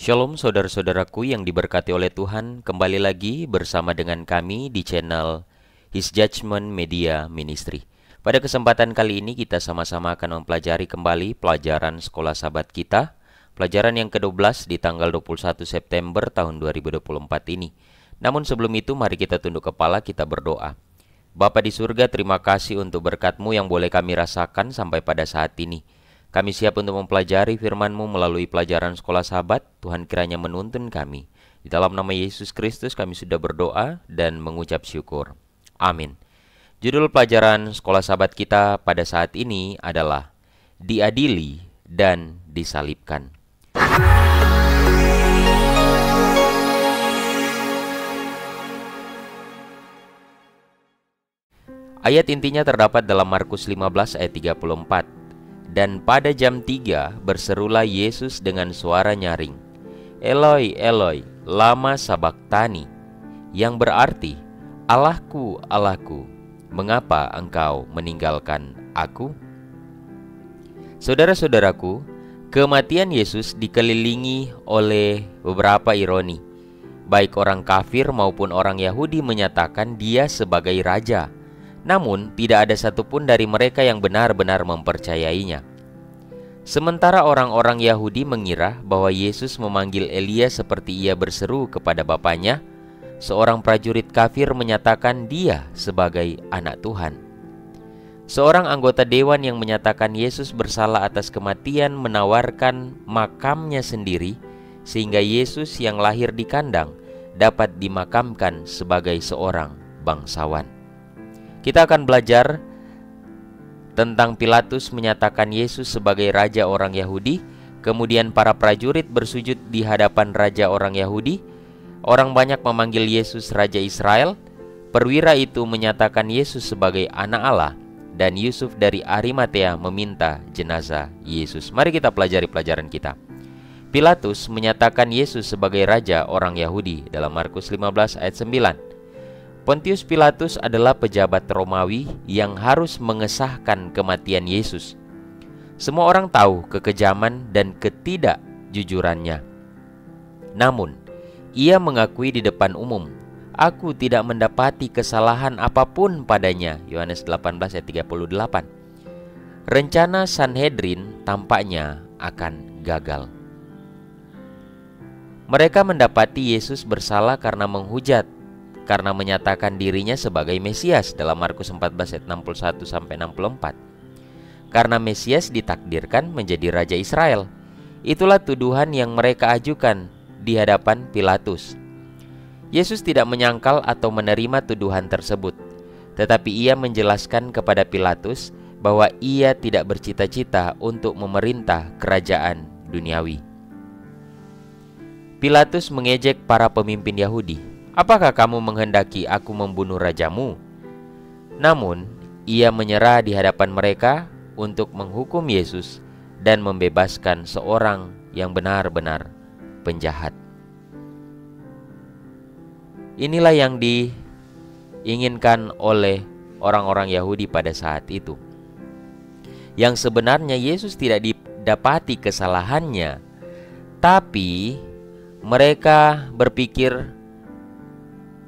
Shalom saudara-saudaraku yang diberkati oleh Tuhan, kembali lagi bersama dengan kami di channel His Judgment Media Ministry. Pada kesempatan kali ini kita sama-sama akan mempelajari kembali pelajaran sekolah sahabat kita, pelajaran yang ke-12 di tanggal 21 September tahun 2024 ini. Namun sebelum itu mari kita tunduk kepala, kita berdoa. Bapa di surga, terima kasih untuk berkat-Mu yang boleh kami rasakan sampai pada saat ini. Kami siap untuk mempelajari firman-Mu melalui pelajaran sekolah sahabat. Tuhan kiranya menuntun kami. Di dalam nama Yesus Kristus kami sudah berdoa dan mengucap syukur. Amin. Judul pelajaran sekolah sahabat kita pada saat ini adalah Diadili dan Disalibkan. Ayat intinya terdapat dalam Markus 15 ayat 34. Dan pada jam 3 berserulah Yesus dengan suara nyaring, Eloi, Eloi, lama sabachthani, yang berarti, Allahku, Allahku, mengapa engkau meninggalkan aku? Saudara-saudaraku, kematian Yesus dikelilingi oleh beberapa ironi. Baik orang kafir maupun orang Yahudi menyatakan dia sebagai raja. Namun, tidak ada satupun dari mereka yang benar-benar mempercayainya. Sementara orang-orang Yahudi mengira bahwa Yesus memanggil Elia seperti ia berseru kepada bapaknya, seorang prajurit kafir menyatakan dia sebagai anak Tuhan. Seorang anggota dewan yang menyatakan Yesus bersalah atas kematian menawarkan makamnya sendiri, sehingga Yesus yang lahir di kandang dapat dimakamkan sebagai seorang bangsawan. Kita akan belajar tentang Pilatus menyatakan Yesus sebagai raja orang Yahudi. Kemudian para prajurit bersujud di hadapan raja orang Yahudi. Orang banyak memanggil Yesus Raja Israel. Perwira itu menyatakan Yesus sebagai anak Allah. Dan Yusuf dari Arimatea meminta jenazah Yesus. Mari kita pelajari pelajaran kita. Pilatus menyatakan Yesus sebagai raja orang Yahudi dalam Markus 15 ayat 9. Pontius Pilatus adalah pejabat Romawi yang harus mengesahkan kematian Yesus. Semua orang tahu kekejaman dan ketidakjujurannya. Namun, ia mengakui di depan umum, "Aku tidak mendapati kesalahan apapun padanya." Yohanes 18 ayat 38. Rencana Sanhedrin tampaknya akan gagal. Mereka mendapati Yesus bersalah karena menghujat, karena menyatakan dirinya sebagai Mesias dalam Markus 14 ayat 61-64. Karena Mesias ditakdirkan menjadi Raja Israel. Itulah tuduhan yang mereka ajukan di hadapan Pilatus. Yesus tidak menyangkal atau menerima tuduhan tersebut, tetapi ia menjelaskan kepada Pilatus bahwa ia tidak bercita-cita untuk memerintah kerajaan duniawi. Pilatus mengejek para pemimpin Yahudi. "Apakah kamu menghendaki aku membunuh rajamu?" Namun, ia menyerah di hadapan mereka untuk menghukum Yesus dan membebaskan seorang yang benar-benar penjahat. Inilah yang diinginkan oleh orang-orang Yahudi pada saat itu. Yang sebenarnya Yesus tidak didapati kesalahannya, tapi mereka berpikir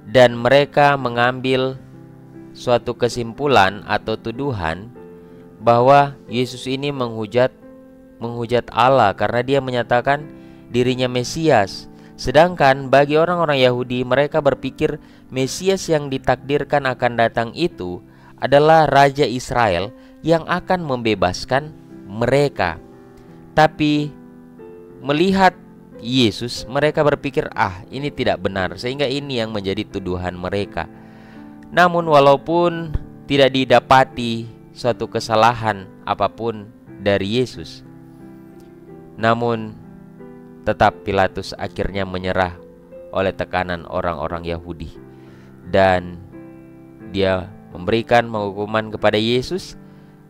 dan mereka mengambil suatu kesimpulan atau tuduhan bahwa Yesus ini menghujat Allah karena dia menyatakan dirinya Mesias. Sedangkan bagi orang-orang Yahudi, mereka berpikir Mesias yang ditakdirkan akan datang itu adalah Raja Israel yang akan membebaskan mereka. Tapi melihat Yesus, mereka berpikir, ini tidak benar, sehingga ini yang menjadi tuduhan mereka. Namun walaupun tidak didapati suatu kesalahan apapun dari Yesus, namun tetap Pilatus akhirnya menyerah oleh tekanan orang-orang Yahudi. Dan dia memberikan penghukuman kepada Yesus,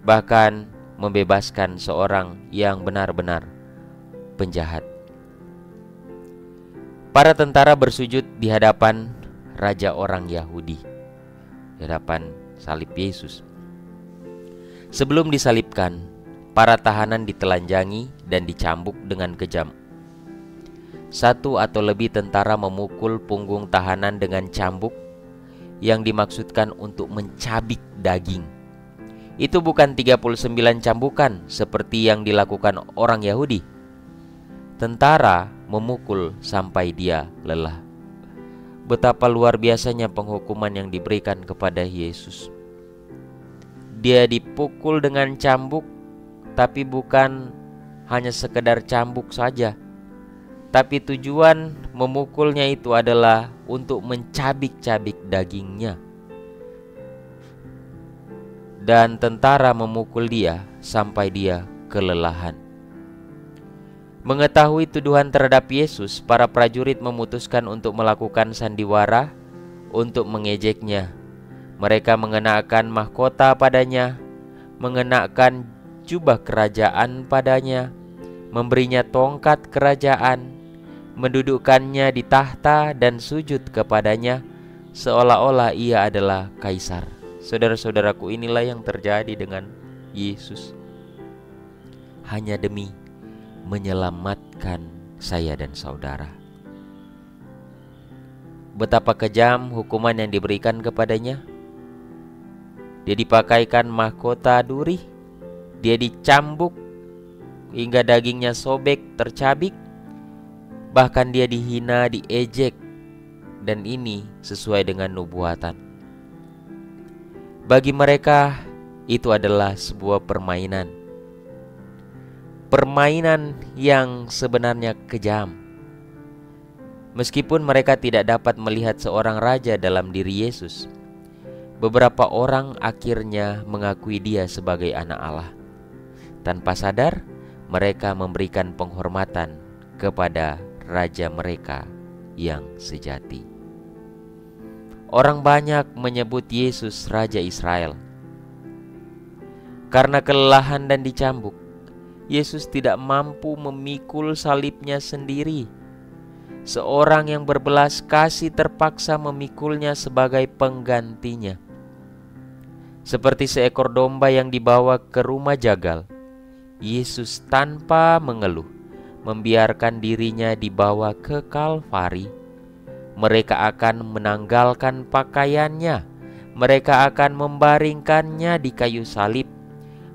bahkan membebaskan seorang yang benar-benar penjahat. Para tentara bersujud di hadapan raja orang Yahudi, di hadapan salib Yesus. Sebelum disalibkan, para tahanan ditelanjangi dan dicambuk dengan kejam. satu atau lebih tentara memukul punggung tahanan dengan cambuk yang dimaksudkan untuk mencabik daging. Itu bukan 39 cambukan seperti yang dilakukan orang Yahudi. Tentara memukul sampai dia lelah. Betapa luar biasanya penghukuman yang diberikan kepada Yesus. Dia dipukul dengan cambuk, tapi bukan hanya sekedar cambuk saja, tapi tujuan memukulnya itu adalah untuk mencabik-cabik dagingnya. Dan tentara memukul dia sampai dia kelelahan. Mengetahui tuduhan terhadap Yesus, para prajurit memutuskan untuk melakukan sandiwara untuk mengejeknya. Mereka mengenakan mahkota padanya, mengenakan jubah kerajaan padanya, memberinya tongkat kerajaan, mendudukkannya di tahta dan sujud kepadanya seolah-olah ia adalah kaisar. Saudara-saudaraku, inilah yang terjadi dengan Yesus hanya demi menyelamatkan saya dan saudara. Betapa kejam hukuman yang diberikan kepadanya. Dia dipakaikan mahkota duri, dia dicambuk hingga dagingnya sobek, tercabik, bahkan dia dihina, diejek, dan ini sesuai dengan nubuatan. Bagi mereka itu adalah sebuah permainan. Permainan yang sebenarnya kejam. Meskipun mereka tidak dapat melihat seorang raja dalam diri Yesus, beberapa orang akhirnya mengakui dia sebagai anak Allah. Tanpa sadar, mereka memberikan penghormatan kepada raja mereka yang sejati. Orang banyak menyebut Yesus Raja Israel. Karena kelelahan dan dicambuk, Yesus tidak mampu memikul salibnya sendiri. Seorang yang berbelas kasih terpaksa memikulnya sebagai penggantinya. Seperti seekor domba yang dibawa ke rumah jagal, Yesus tanpa mengeluh membiarkan dirinya dibawa ke Kalvari. Mereka akan menanggalkan pakaiannya, mereka akan membaringkannya di kayu salib,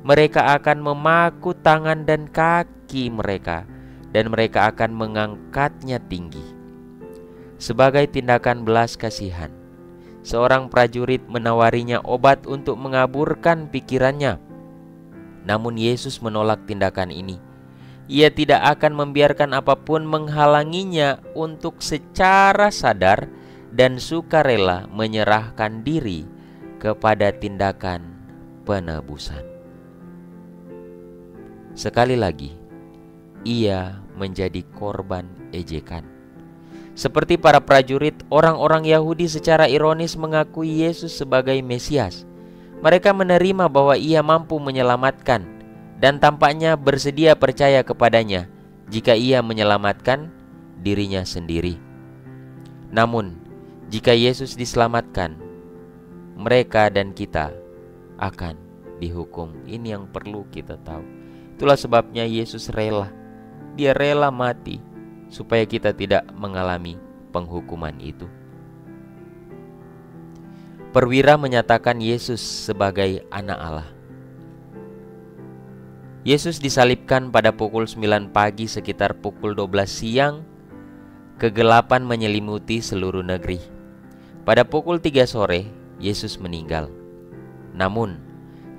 mereka akan memaku tangan dan kaki mereka, dan mereka akan mengangkatnya tinggi. Sebagai tindakan belas kasihan, seorang prajurit menawarinya obat untuk mengaburkan pikirannya. Namun Yesus menolak tindakan ini. Ia tidak akan membiarkan apapun menghalanginya untuk secara sadar dan sukarela menyerahkan diri kepada tindakan penebusan. Sekali lagi, ia menjadi korban ejekan. Seperti para prajurit, orang-orang Yahudi secara ironis mengakui Yesus sebagai Mesias. Mereka menerima bahwa ia mampu menyelamatkan dan tampaknya bersedia percaya kepadanya jika ia menyelamatkan dirinya sendiri. Namun, jika Yesus diselamatkan, mereka dan kita akan dihukum. Ini yang perlu kita tahu. Itulah sebabnya Yesus rela. Dia rela mati supaya kita tidak mengalami penghukuman itu. Perwira menyatakan Yesus sebagai anak Allah. Yesus disalibkan pada pukul 9 pagi sekitar pukul 12 siang. Kegelapan menyelimuti seluruh negeri. Pada pukul 3 sore, Yesus meninggal. Namun,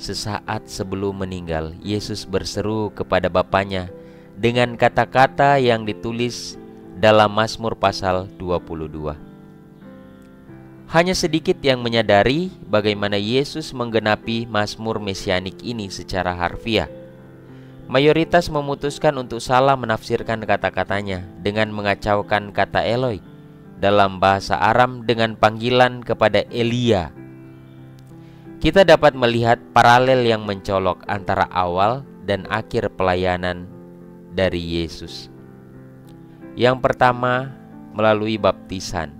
sesaat sebelum meninggal, Yesus berseru kepada Bapanya dengan kata-kata yang ditulis dalam Mazmur pasal 22. Hanya sedikit yang menyadari bagaimana Yesus menggenapi Mazmur mesianik ini secara harfiah. Mayoritas memutuskan untuk salah menafsirkan kata-katanya dengan mengacaukan kata Eloi dalam bahasa Aram dengan panggilan kepada Elia. Kita dapat melihat paralel yang mencolok antara awal dan akhir pelayanan dari Yesus. Yang pertama, melalui baptisan.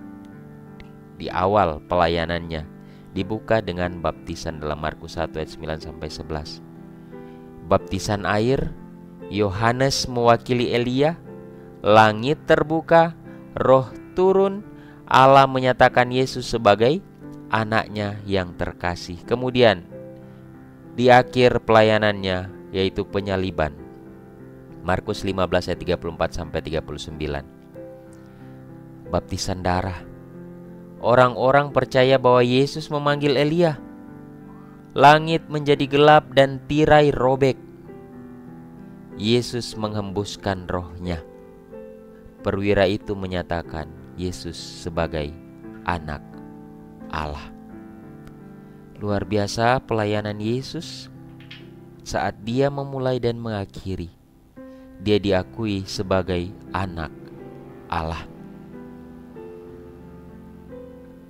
Di awal pelayanannya dibuka dengan baptisan dalam Markus 1 ayat 9-11. Baptisan air, Yohanes mewakili Elia, langit terbuka, Roh turun, Allah menyatakan Yesus sebagai anaknya yang terkasih. Kemudian di akhir pelayanannya, yaitu penyaliban. Markus 15 ayat 34 sampai 39. Baptisan darah. Orang-orang percaya bahwa Yesus memanggil Elia. Langit menjadi gelap dan tirai robek. Yesus menghembuskan rohnya. Perwira itu menyatakan Yesus sebagai anak Allah. Luar biasa pelayanan Yesus. Saat dia memulai dan mengakhiri, dia diakui sebagai anak Allah.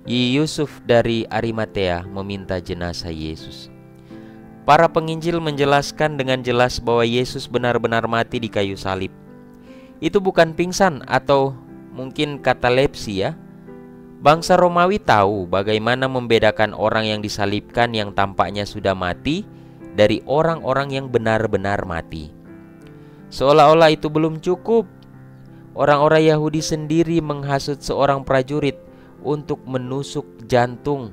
Yusuf dari Arimatea meminta jenazah Yesus. Para penginjil menjelaskan dengan jelas bahwa Yesus benar-benar mati di kayu salib. Itu bukan pingsan atau mungkin katalepsi ya. Bangsa Romawi tahu bagaimana membedakan orang yang disalibkan yang tampaknya sudah mati dari orang-orang yang benar-benar mati. Seolah-olah itu belum cukup, orang-orang Yahudi sendiri menghasut seorang prajurit untuk menusuk jantung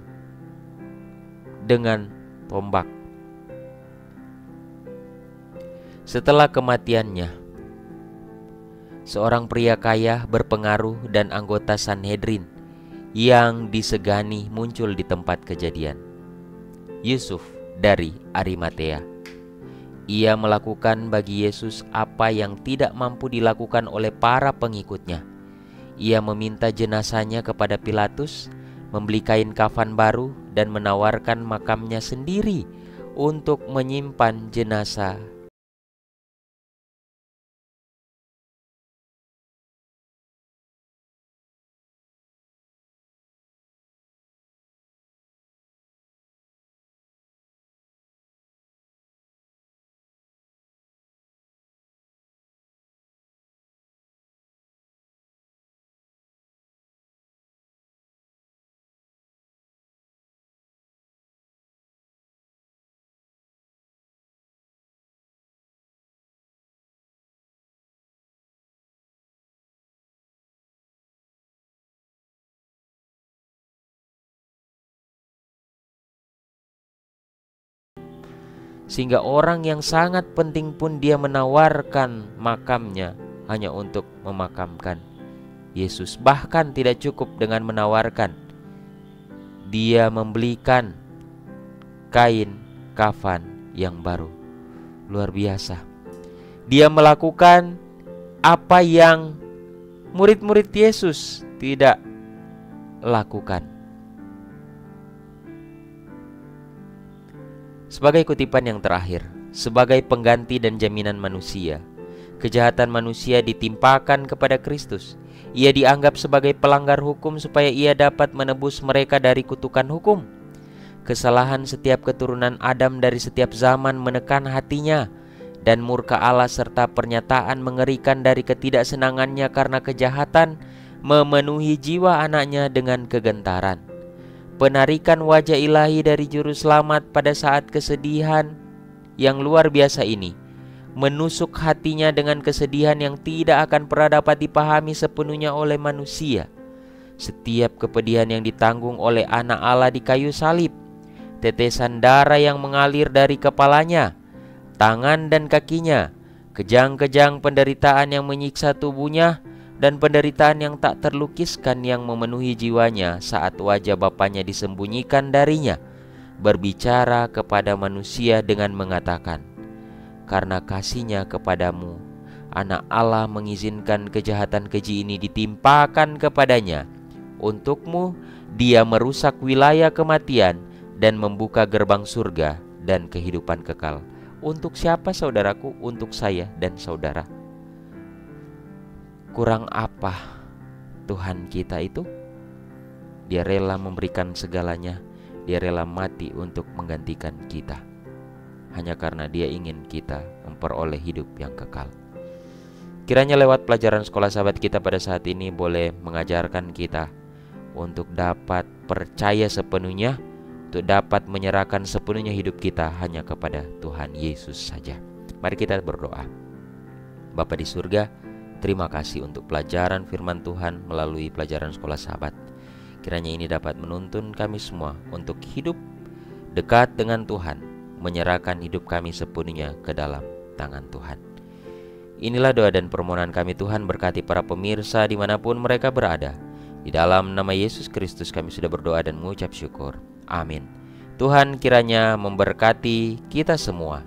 dengan tombak. Setelah kematiannya, seorang pria kaya berpengaruh dan anggota Sanhedrin yang disegani muncul di tempat kejadian. Yusuf dari Arimatea. Ia melakukan bagi Yesus apa yang tidak mampu dilakukan oleh para pengikutnya. Ia meminta jenazahnya kepada Pilatus, membeli kain kafan baru, dan menawarkan makamnya sendiri untuk menyimpan jenazah. Sehingga orang yang sangat penting pun dia menawarkan makamnya hanya untuk memakamkan Yesus. Bahkan tidak cukup dengan menawarkan, dia membelikan kain kafan yang baru. Luar biasa. Dia melakukan apa yang murid-murid Yesus tidak lakukan. Sebagai kutipan yang terakhir, sebagai pengganti dan jaminan manusia, kejahatan manusia ditimpakan kepada Kristus. Ia dianggap sebagai pelanggar hukum supaya ia dapat menebus mereka dari kutukan hukum. Kesalahan setiap keturunan Adam dari setiap zaman menekan hatinya, dan murka Allah serta pernyataan mengerikan dari ketidaksenangannya karena kejahatan memenuhi jiwa anaknya dengan kegentaran. Penarikan wajah ilahi dari juru selamat pada saat kesedihan yang luar biasa ini menusuk hatinya dengan kesedihan yang tidak akan pernah dapat dipahami sepenuhnya oleh manusia. Setiap kepedihan yang ditanggung oleh anak Allah di kayu salib, tetesan darah yang mengalir dari kepalanya, tangan dan kakinya, kejang-kejang penderitaan yang menyiksa tubuhnya, dan penderitaan yang tak terlukiskan yang memenuhi jiwanya saat wajah Bapanya disembunyikan darinya, berbicara kepada manusia dengan mengatakan, "Karena kasih-Nya kepadamu, Anak Allah mengizinkan kejahatan keji ini ditimpakan kepadanya. Untukmu, Dia merusak wilayah kematian dan membuka gerbang surga dan kehidupan kekal." Untuk siapa saudaraku? Untuk saya dan saudara. Kurang apa Tuhan kita itu? Dia rela memberikan segalanya. Dia rela mati untuk menggantikan kita, hanya karena Dia ingin kita memperoleh hidup yang kekal. Kiranya lewat pelajaran sekolah sahabat kita pada saat ini boleh mengajarkan kita untuk dapat percaya sepenuhnya, untuk dapat menyerahkan sepenuhnya hidup kita hanya kepada Tuhan Yesus saja. Mari kita berdoa. Bapa di surga, Terima kasih untuk pelajaran firman Tuhan melalui pelajaran sekolah sahabat. Kiranya ini dapat menuntun kami semua untuk hidup dekat dengan Tuhan, menyerahkan hidup kami sepenuhnya ke dalam tangan Tuhan. Inilah doa dan permohonan kami. Tuhan berkati para pemirsa dimanapun mereka berada. Di dalam nama Yesus Kristus kami sudah berdoa dan mengucap syukur. Amin. Tuhan kiranya memberkati kita semua.